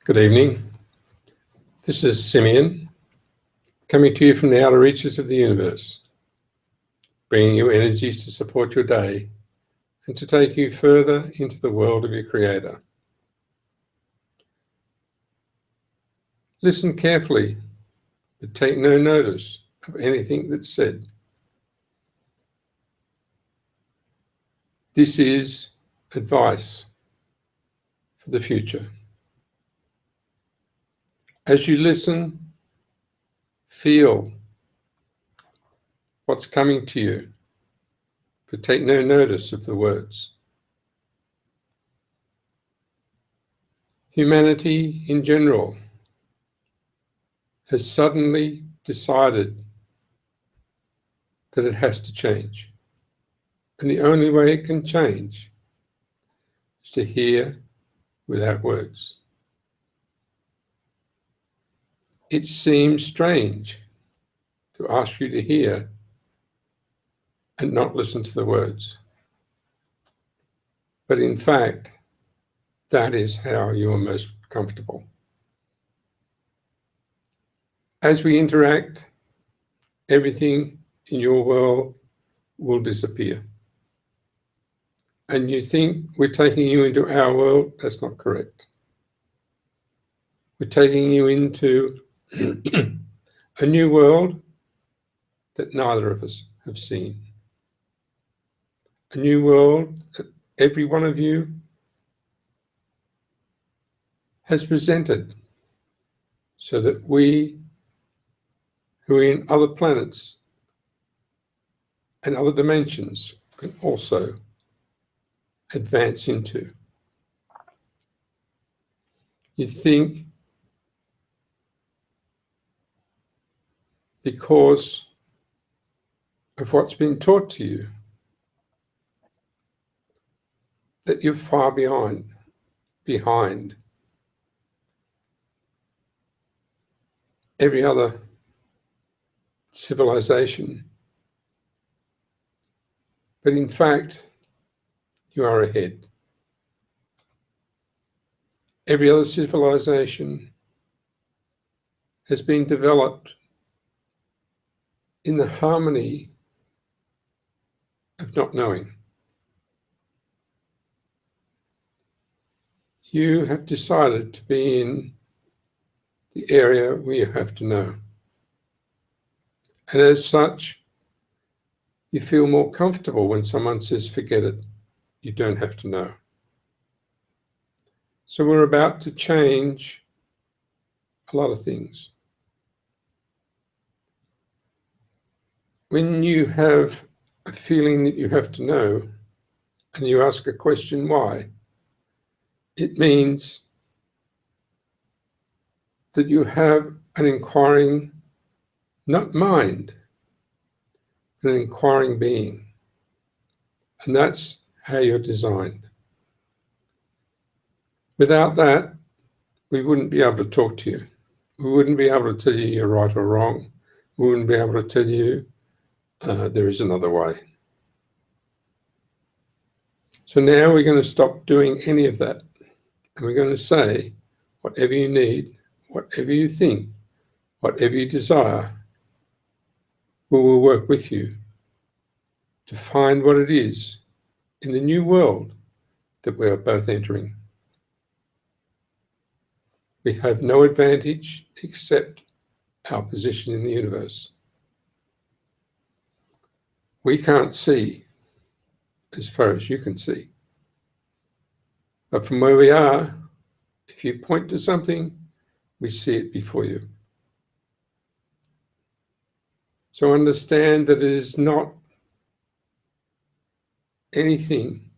Good evening. This is Simmion, coming to you from the outer reaches of the universe, bringing you energies to support your day and to take you further into the world of your Creator. Listen carefully, but take no notice of anything that's said. This is advice for the future. As you listen, feel what's coming to you, but take no notice of the words. Humanity in general has suddenly decided that it has to change. And the only way it can change is to hear without words. It seems strange to ask you to hear and not listen to the words. But in fact, that is how you are most comfortable. As we interact, everything in your world will disappear. And you think we're taking you into our world? That's not correct. We're taking you into a new world that neither of us have seen. A new world that every one of you has presented so that we who are in other planets and other dimensions can also advance into. You think because of what's been taught to you that you're far behind every other civilization. But in fact, you are ahead. Every other civilization has been developed in the harmony of not knowing. You have decided to be in the area where you have to know. And as such, you feel more comfortable when someone says, forget it, you don't have to know. So we're about to change a lot of things. When you have a feeling that you have to know, and you ask a question, why? It means that you have an inquiring, not mind, but an inquiring being. And that's how you're designed. Without that, we wouldn't be able to talk to you. We wouldn't be able to tell you you're right or wrong. We wouldn't be able to tell you there is another way. So now we're going to stop doing any of that. And we're going to say, whatever you need, whatever you think, whatever you desire, we will work with you to find what it is in the new world that we are both entering. We have no advantage except our position in the universe. We can't see as far as you can see. But from where we are, if you point to something, we see it before you. So understand that it is not anything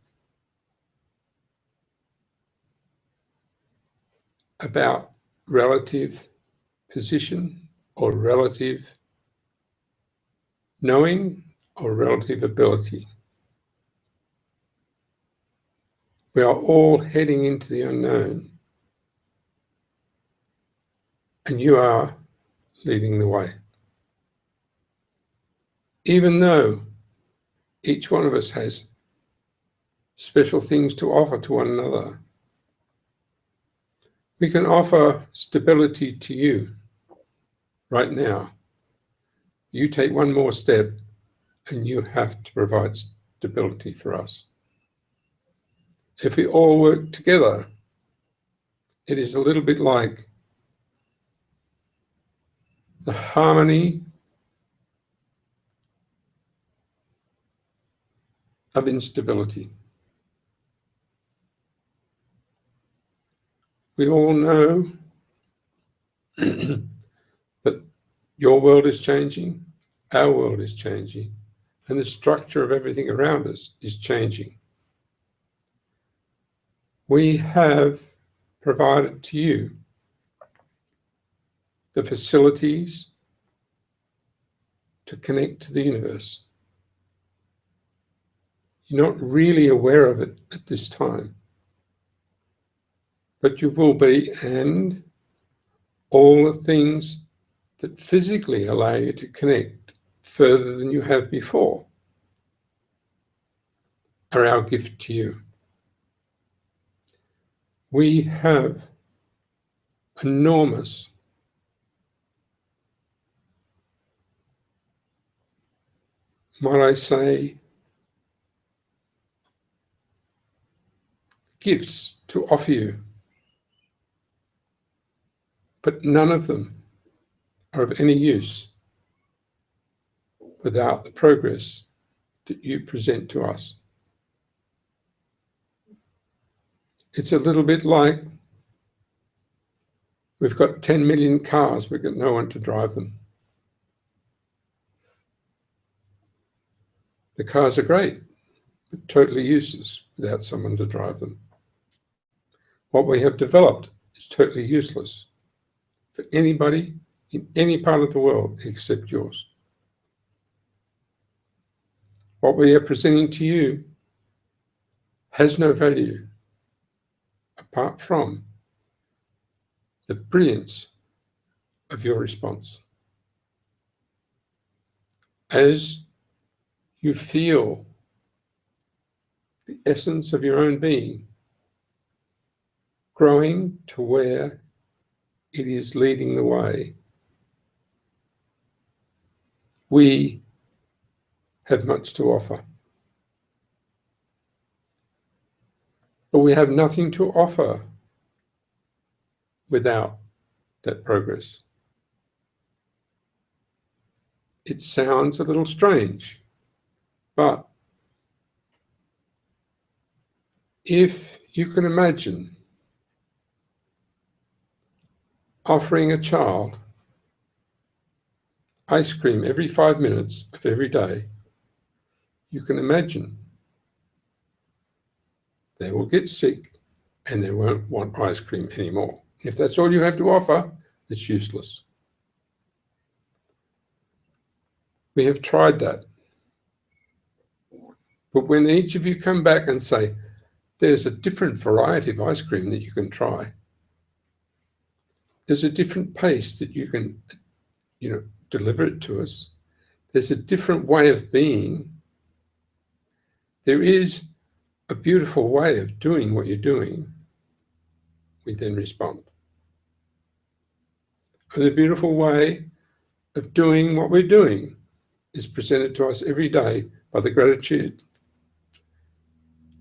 about relative position or relative knowing or relative ability. We are all heading into the unknown, and you are leading the way. Even though each one of us has special things to offer to one another, We can offer stability to you right now. You take one more step and you have to provide stability for us. If we all work together, it is a little bit like the harmony of instability. We all know that your world is changing, our world is changing, and the structure of everything around us is changing. We have provided to you the facilities to connect to the universe. You're not really aware of it at this time, but you will be, and all the things that physically allow you to connect further than you have before are our gift to you. We have enormous might I say, gifts to offer you, but none of them are of any use without the progress that you present to us. It's a little bit like we've got 10 million cars, we've got no one to drive them. The cars are great, but totally useless without someone to drive them. What we have developed is totally useless for anybody in any part of the world except yours. What we are presenting to you has no value apart from the brilliance of your response. As you feel the essence of your own being growing to where it is leading the way, we have much to offer. But we have nothing to offer without that progress. It sounds a little strange, but if you can imagine offering a child ice cream every 5 minutes of every day, you can imagine they will get sick and they won't want ice cream anymore. If that's all you have to offer, it's useless. We have tried that. But when each of you come back and say, there's a different variety of ice cream that you can try, there's a different pace that you can, deliver it to us. There's a different way of being. There is a beautiful way of doing what you're doing. We then respond. And the beautiful way of doing what we're doing is presented to us every day by the gratitude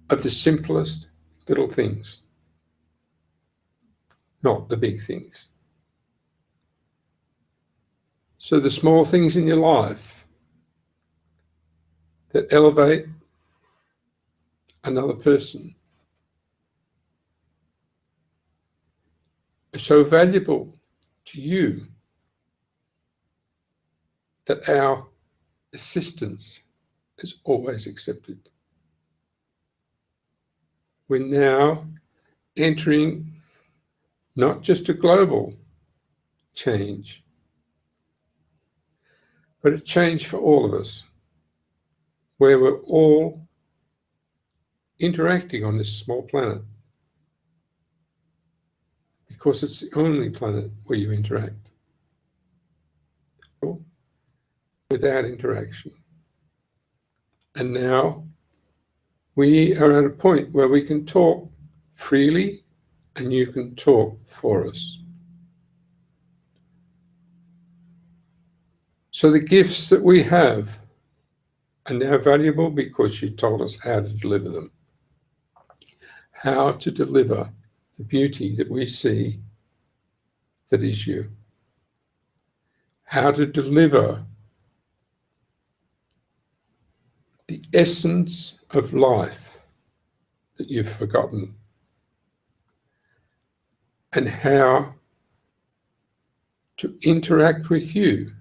of the simplest little things, not the big things. So the small things in your life that elevate another person are so valuable to you that our assistance is always accepted. We're now entering not just a global change, but a change for all of us, where we're all interacting on this small planet, because it's the only planet where you interact without interaction. And now we are at a point where we can talk freely and you can talk for us. So the gifts that we have are now valuable because you told us how to deliver them. How to deliver the beauty that we see that is you. How to deliver the essence of life that you've forgotten. And how to interact with you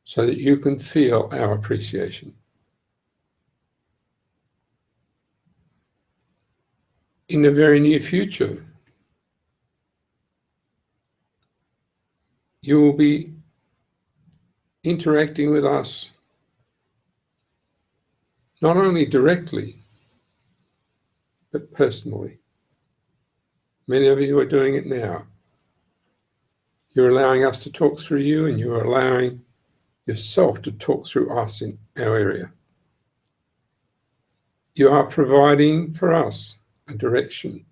so that you can feel our appreciation. In the very near future, you will be interacting with us not only directly, but personally. Many of you are doing it now. You're allowing us to talk through you, and you're allowing yourself to talk through us in our area. You are providing for us a direction,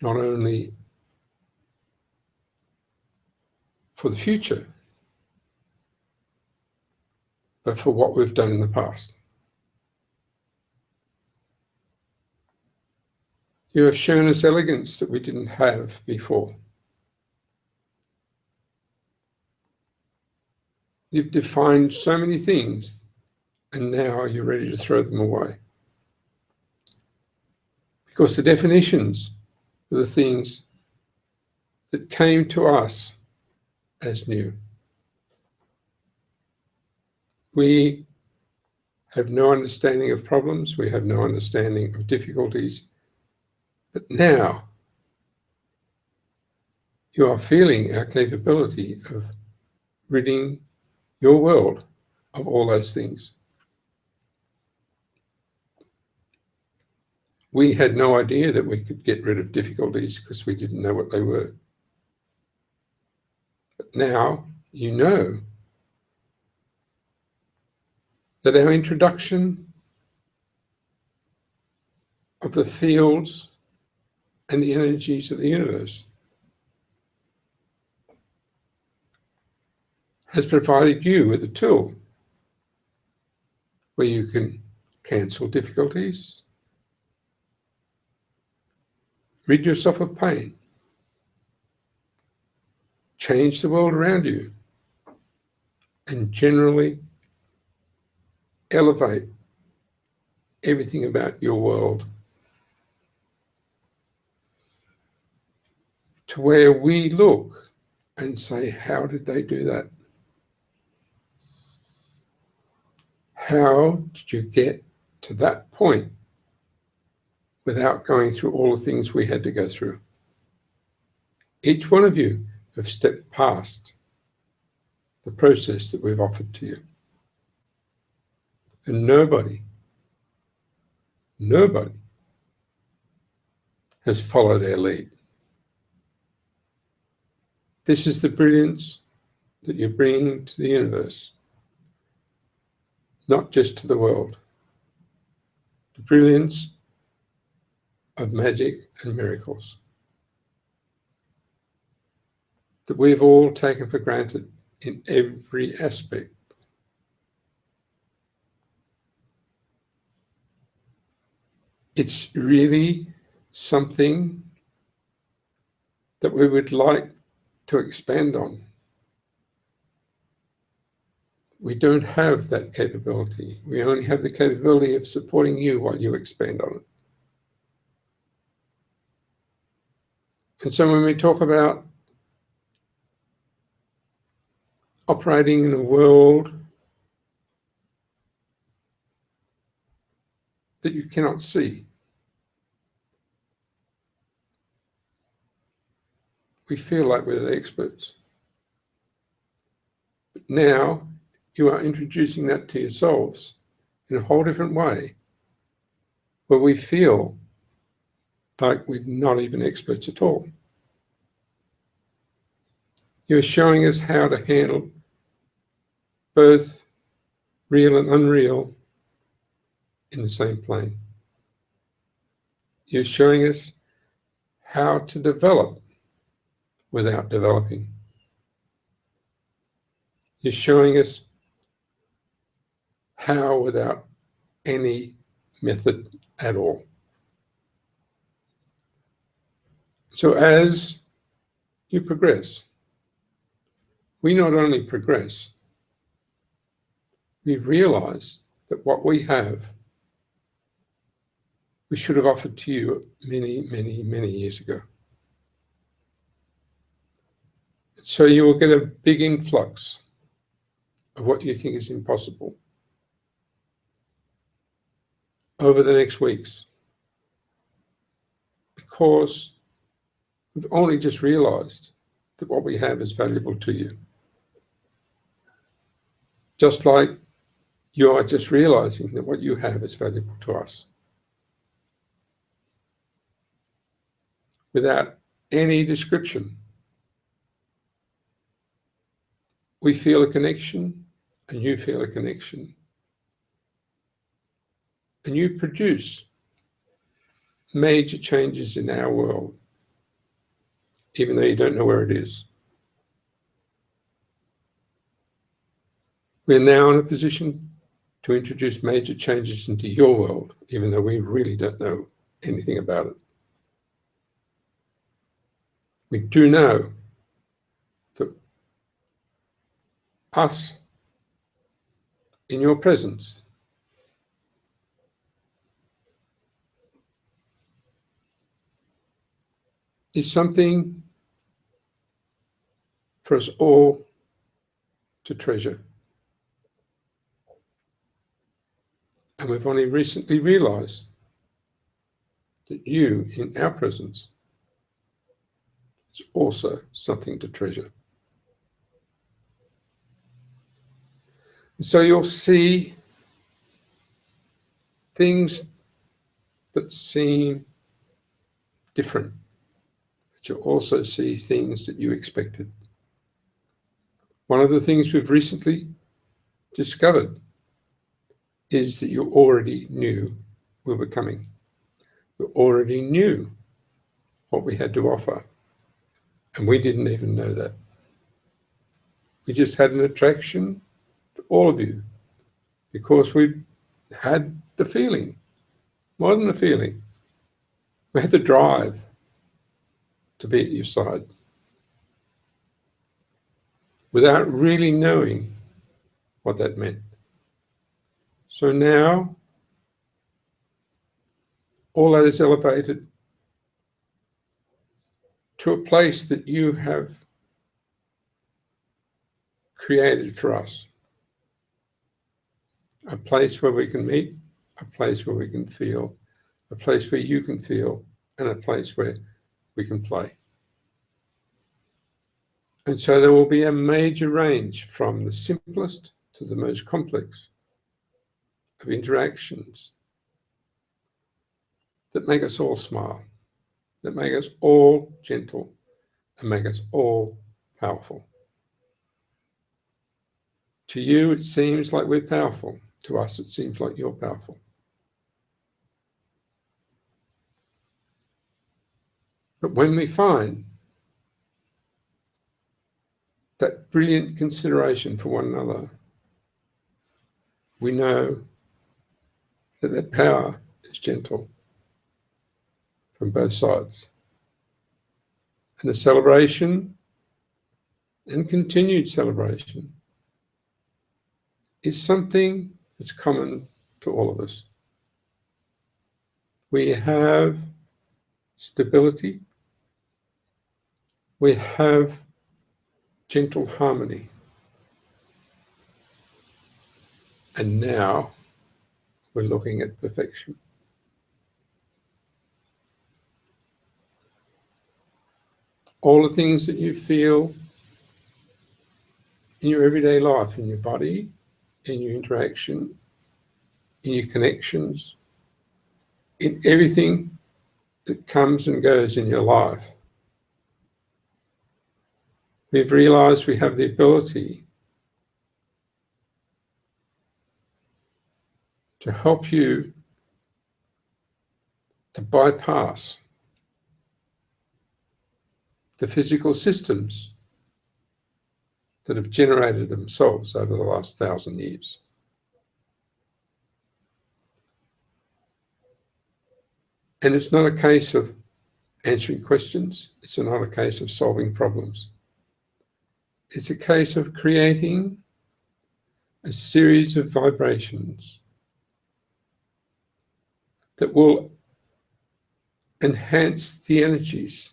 not only for the future, but for what we've done in the past. You have shown us elegance that we didn't have before. You've defined so many things, and now you're ready to throw them away. Because the definitions are the things that came to us as new. We have no understanding of problems, we have no understanding of difficulties, but now you are feeling our capability of ridding your world of all those things. We had no idea that we could get rid of difficulties because we didn't know what they were. But now you know that our introduction of the fields and the energies of the universe has provided you with a tool where you can cancel difficulties, rid yourself of pain, change the world around you, and generally elevate everything about your world to where we look and say, how did they do that? How did you get to that point without going through all the things we had to go through? Each one of you have stepped past the process that we've offered to you. And nobody has followed our lead. This is the brilliance that you're bringing to the universe, not just to the world. The brilliance of magic and miracles that we've all taken for granted in every aspect. It's really something that we would like to expand on. We don't have that capability. We only have the capability of supporting you while you expand on it. And so when we talk about operating in a world that you cannot see, we feel like we're the experts. But now you are introducing that to yourselves in a whole different way, where we feel like we're not even experts at all. You're showing us how to handle both real and unreal in the same plane. You're showing us how to develop without developing. You're showing us how without any method at all. So as you progress, we not only progress, we realize that what we have, we should have offered to you many, many, many years ago. So you will get a big influx of what you think is impossible over the next weeks, because we've only just realized that what we have is valuable to you. Just like you are just realizing that what you have is valuable to us. Without any description, we feel a connection, and you feel a connection. And you produce major changes in our world, even though you don't know where it is. We're now in a position to introduce major changes into your world, even though we really don't know anything about it. We do know that us in your presence is something for us all to treasure. And we've only recently realized that you, in our presence, is also something to treasure. And so you'll see things that seem different, but you'll also see things that you expected. One of the things we've recently discovered is that you already knew we were coming. You already knew what we had to offer, and we didn't even know that. We just had an attraction to all of you because we had the feeling, more than a feeling. We had the drive to be at your side without really knowing what that meant. So now, all that is elevated to a place that you have created for us. A place where we can meet, a place where we can feel, a place where you can feel, and a place where we can play. And so there will be a major range from the simplest to the most complex of interactions that make us all smile, that make us all gentle, and make us all powerful. To you, it seems like we're powerful. To us, it seems like you're powerful. But when we find that brilliant consideration for one another, we know that that power is gentle from both sides. And the celebration and continued celebration is something that's common to all of us. We have stability. We have gentle harmony. And now we're looking at perfection. All the things that you feel in your everyday life, in your body, in your interaction, in your connections, in everything that comes and goes in your life. We've realized we have the ability to help you to bypass the physical systems that have generated themselves over the last 1,000 years. And it's not a case of answering questions. It's not a case of solving problems. It's a case of creating a series of vibrations that will enhance the energies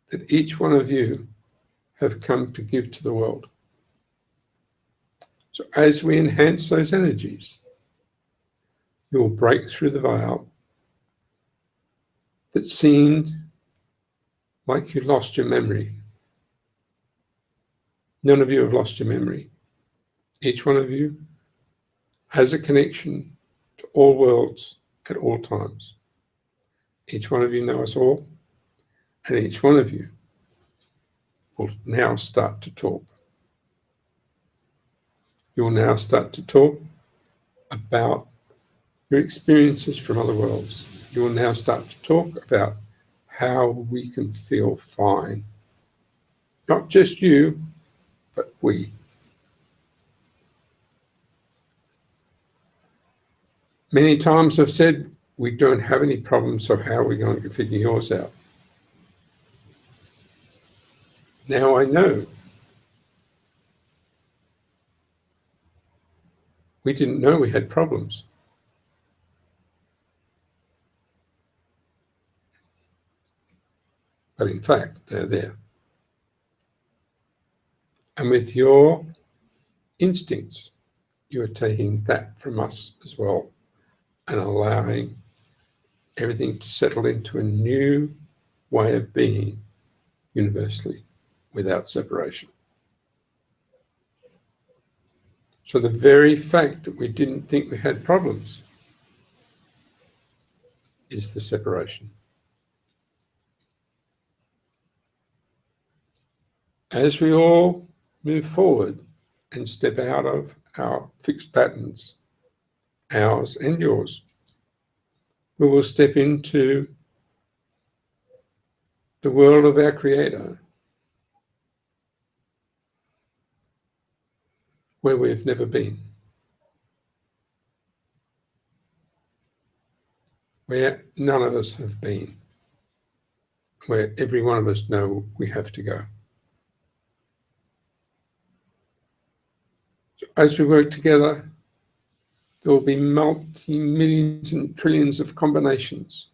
that each one of you have come to give to the world. So as we enhance those energies, you will break through the veil that seemed like you lost your memory. None of you have lost your memory. Each one of you has a connection to all worlds at all times. Each one of you know us all, and each one of you will now start to talk. You will now start to talk about your experiences from other worlds. You will now start to talk about how we can feel fine. Not just you, but we. Many times I've said, we don't have any problems, so how are we going to figure yours out? Now I know. We didn't know we had problems. But in fact, they're there. And with your instincts, you are taking that from us as well and allowing everything to settle into a new way of being universally without separation. So the very fact that we didn't think we had problems is the separation. As we all move forward and step out of our fixed patterns, ours and yours, we will step into the world of our Creator, where we've never been, where none of us have been, where every one of us know we have to go. So as we work together, there will be multi-millions and trillions of combinations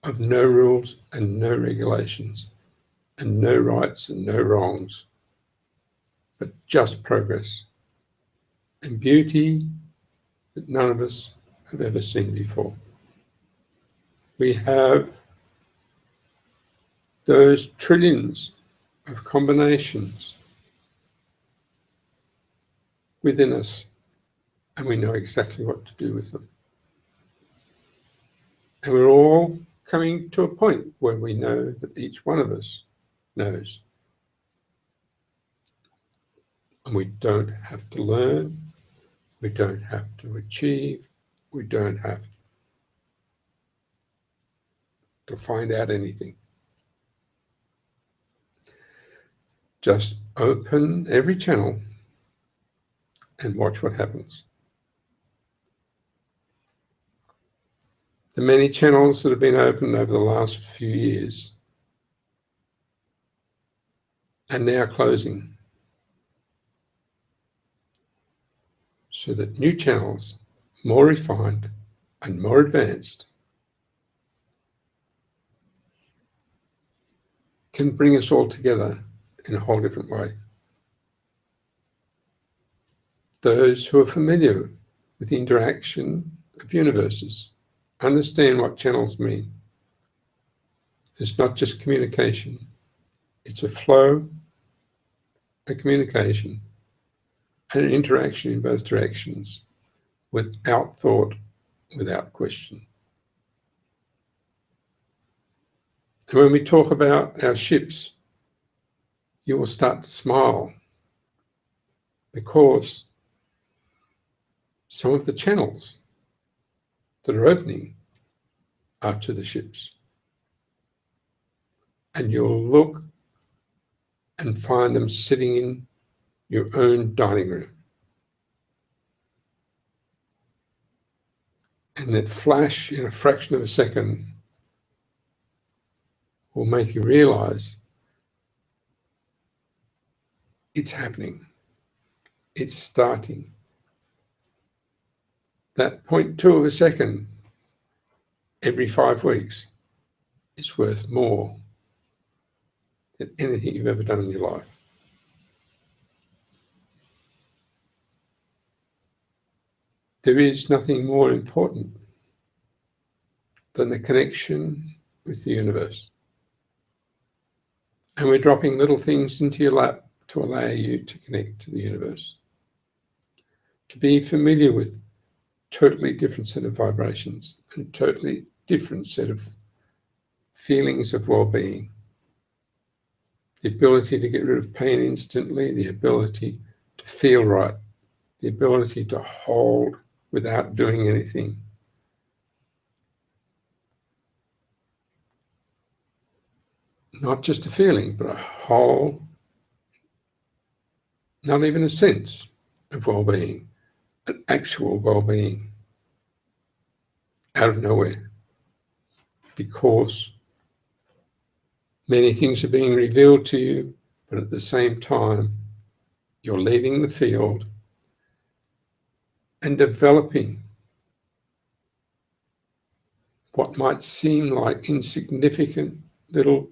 of no rules and no regulations and no rights and no wrongs, but just progress and beauty that none of us have ever seen before. We have those trillions of combinations within us, and we know exactly what to do with them. And we're all coming to a point where we know that each one of us knows. And we don't have to learn, we don't have to achieve, we don't have to find out anything. Just open every channel and watch what happens. The many channels that have been opened over the last few years are now closing, so that new channels, more refined and more advanced, can bring us all together in a whole different way. Those who are familiar with the interaction of universes understand what channels mean. It's not just communication, it's a flow, a communication, and an interaction in both directions, without thought, without question. And when we talk about our ships, you will start to smile, because some of the channels that are opening are to the ships. And you'll look and find them sitting in your own dining room. And that flash in a fraction of a second will make you realize it's happening. It's starting. That 0.2 of a second every 5 weeks is worth more than anything you've ever done in your life. There is nothing more important than the connection with the universe. And we're dropping little things into your lap to allow you to connect to the universe, to be familiar with totally different set of vibrations and totally different set of feelings of well-being. The ability to get rid of pain instantly, the ability to feel right, the ability to hold without doing anything. Not just a feeling, but a whole, not even a sense of well-being, an actual well-being out of nowhere. Because many things are being revealed to you, but at the same time, you're leaving the field and developing what might seem like insignificant little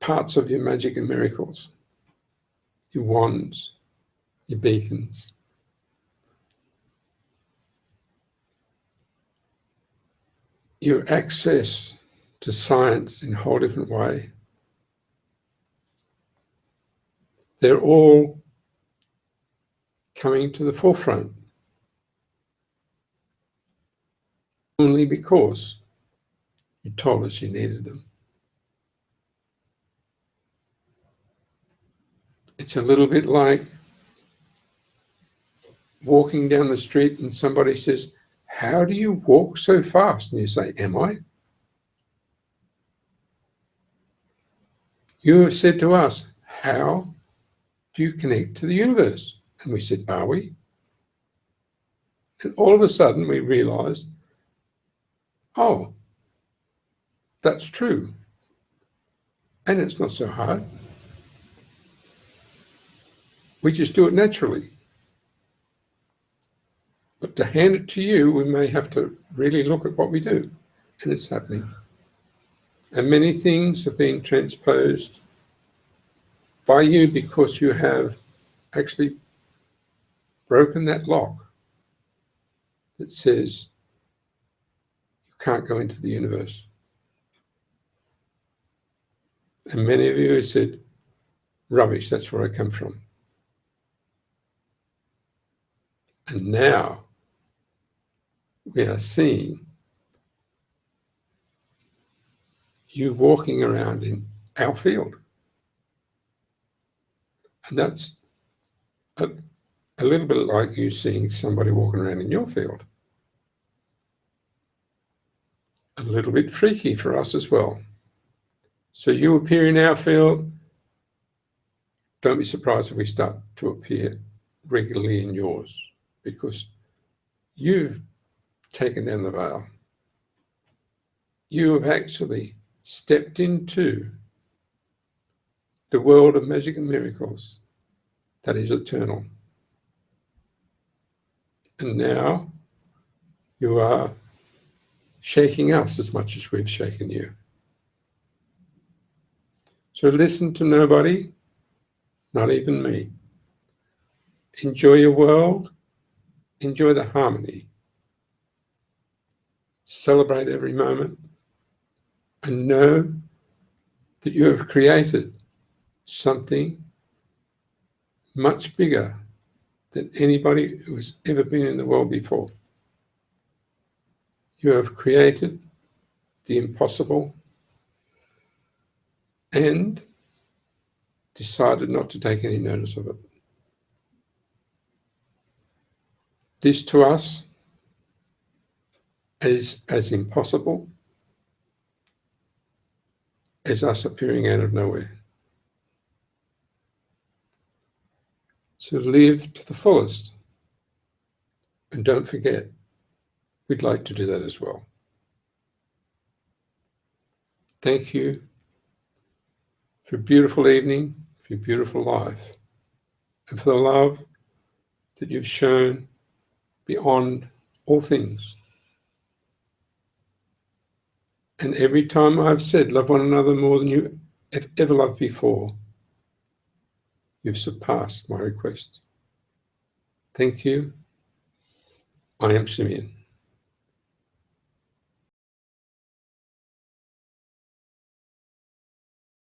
parts of your magic and miracles, your wands, your beacons. Your access to science in a whole different way. They're all coming to the forefront only because you told us you needed them. It's a little bit like walking down the street and somebody says, "How do you walk so fast?" And you say, "Am I?" You have said to us, "How do you connect to the universe?" And we said, "Are we?" And all of a sudden we realized, oh, that's true. And it's not so hard. We just do it naturally. But to hand it to you, we may have to really look at what we do. And it's happening. And many things have been transposed by you because you have actually broken that lock that says you can't go into the universe. And many of you have said, rubbish, that's where I come from. And now we are seeing you walking around in our field. And that's a little bit like you seeing somebody walking around in your field. A little bit freaky for us as well. So you appear in our field. Don't be surprised if we start to appear regularly in yours, because you've taken down the veil. You have actually stepped into the world of magic and miracles that is eternal. And now you are shaking us as much as we've shaken you. So listen to nobody, not even me. Enjoy your world, enjoy the harmony. Celebrate every moment, and know that you have created something much bigger than anybody who has ever been in the world before. You have created the impossible and decided not to take any notice of it. This to us is as impossible as us appearing out of nowhere. So live to the fullest. And don't forget, we'd like to do that as well. Thank you for a beautiful evening, for your beautiful life, and for the love that you've shown beyond all things. And every time I've said, love one another more than you have ever loved before, you've surpassed my request. Thank you. I am Simmion.